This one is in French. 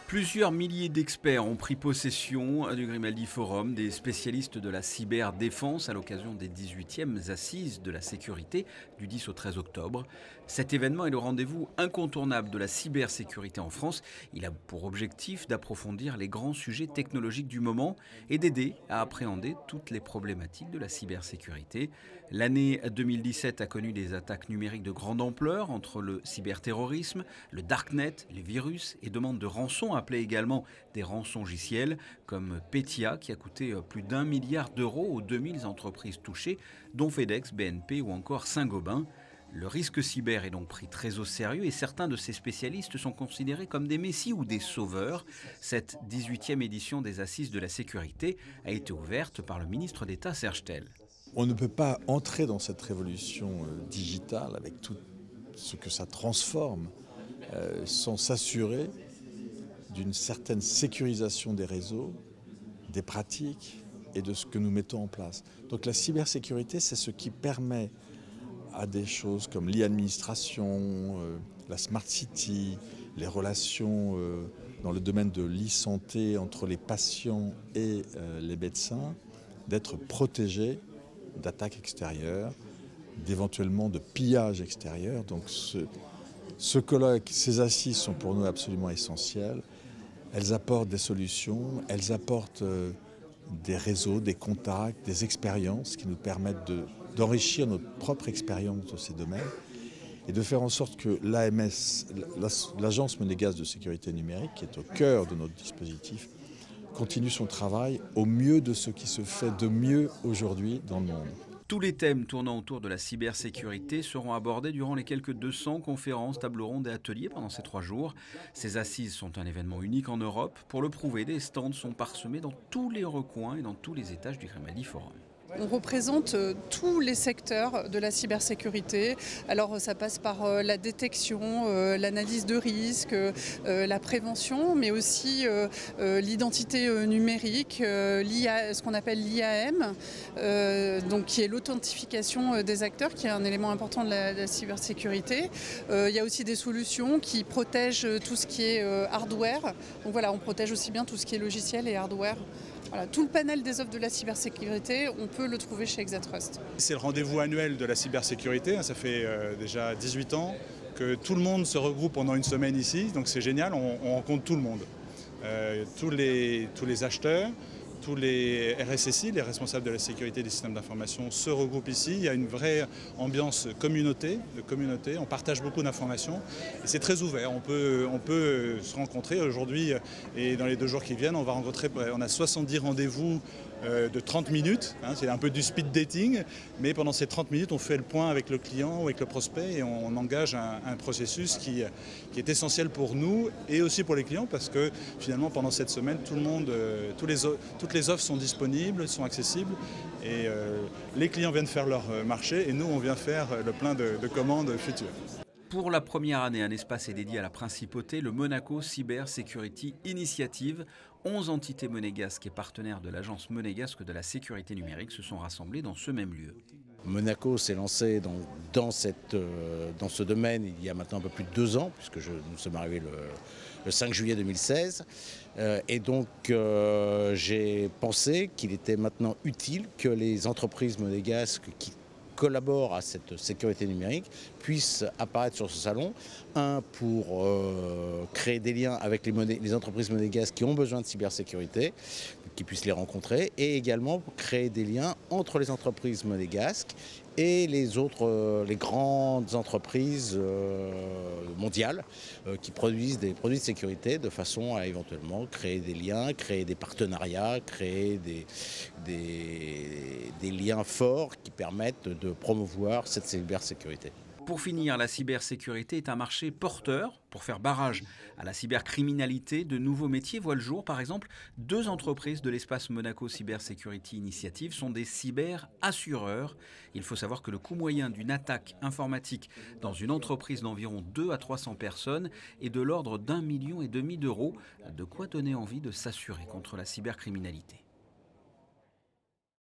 Plusieurs milliers d'experts ont pris possession du Grimaldi Forum, des spécialistes de la cyberdéfense à l'occasion des 18e Assises de la sécurité du 10 au 13 octobre. Cet événement est le rendez-vous incontournable de la cybersécurité en France. Il a pour objectif d'approfondir les grands sujets technologiques du moment et d'aider à appréhender toutes les problématiques de la cybersécurité. L'année 2017 a connu des attaques numériques de grande ampleur entre le cyberterrorisme, le darknet, les virus et demandes de rançon appelé également des rançongiciels, comme Petya, qui a coûté plus d'1 milliard d'euros aux 2000 entreprises touchées, dont FedEx, BNP ou encore Saint-Gobain. Le risque cyber est donc pris très au sérieux et certains de ces spécialistes sont considérés comme des messies ou des sauveurs. Cette 18e édition des Assises de la sécurité a été ouverte par le ministre d'État Serge Tel. On ne peut pas entrer dans cette révolution digitale avec tout ce que ça transforme sans s'assurer d'une certaine sécurisation des réseaux, des pratiques et de ce que nous mettons en place. Donc la cybersécurité, c'est ce qui permet à des choses comme l'e-administration, la smart city, les relations dans le domaine de l'e-santé entre les patients et les médecins, d'être protégés d'attaques extérieures, d'éventuellement de pillages extérieurs. Donc ce colloque, ces assises sont pour nous absolument essentielles. Elles apportent des solutions, elles apportent des réseaux, des contacts, des expériences qui nous permettent d'enrichir notre propre expérience dans ces domaines et de faire en sorte que l'AMS, l'Agence monégasque de sécurité numérique, qui est au cœur de notre dispositif, continue son travail au mieux de ce qui se fait de mieux aujourd'hui dans le monde. Tous les thèmes tournant autour de la cybersécurité seront abordés durant les quelques 200 conférences, tables rondes et ateliers pendant ces 3 jours. Ces assises sont un événement unique en Europe. Pour le prouver, des stands sont parsemés dans tous les recoins et dans tous les étages du Grimaldi Forum. On représente tous les secteurs de la cybersécurité. Alors ça passe par la détection, l'analyse de risque, la prévention, mais aussi l'identité numérique, ce qu'on appelle l'IAM, donc qui est l'authentification des acteurs, qui est un élément important de la cybersécurité. Il y a aussi des solutions qui protègent tout ce qui est hardware. Donc voilà, on protège aussi bien tout ce qui est logiciel et hardware. Voilà, tout le panel des offres de la cybersécurité, on peut le trouver chez Exatrust. C'est le rendez-vous annuel de la cybersécurité, ça fait déjà 18 ans que tout le monde se regroupe pendant une semaine ici, donc c'est génial, on rencontre tout le monde. Tous les acheteurs, tous les RSSI, les responsables de la sécurité des systèmes d'information, se regroupent ici. Il y a une vraie ambiance de communauté, on partage beaucoup d'informations et c'est très ouvert. On peut se rencontrer aujourd'hui et dans les 2 jours qui viennent, on a 70 rendez-vous de 30 minutes, c'est un peu du speed dating, mais pendant ces 30 minutes, on fait le point avec le client ou avec le prospect et on engage un processus qui est essentiel pour nous et aussi pour les clients parce que finalement, pendant cette semaine, toutes les offres sont disponibles, sont accessibles et les clients viennent faire leur marché et nous, on vient faire le plein de commandes futures. Pour la première année, un espace est dédié à la principauté, le Monaco Cyber Security Initiative. 11 entités monégasques et partenaires de l'Agence monégasque de la sécurité numérique se sont rassemblés dans ce même lieu. Monaco s'est lancé dans ce domaine il y a maintenant un peu plus de 2 ans, puisque nous sommes arrivés le 5 juillet 2016. Et donc j'ai pensé qu'il était maintenant utile que les entreprises monégasques qui collaborent à cette sécurité numérique puissent apparaître sur ce salon. Pour créer des liens avec les entreprises monégasques qui ont besoin de cybersécurité, qui puissent les rencontrer, et également pour créer des liens entre les entreprises monégasques et les grandes entreprises mondiales qui produisent des produits de sécurité de façon à éventuellement créer des liens, créer des partenariats, créer des liens forts qui permettent de promouvoir cette cybersécurité. Pour finir, la cybersécurité est un marché porteur. Pour faire barrage à la cybercriminalité, de nouveaux métiers voient le jour. Par exemple, 2 entreprises de l'espace Monaco Cyber Security Initiative sont des cyberassureurs. Il faut savoir que le coût moyen d'une attaque informatique dans une entreprise d'environ 2 à 300 personnes est de l'ordre d'1,5 million d'euros. De quoi donner envie de s'assurer contre la cybercriminalité.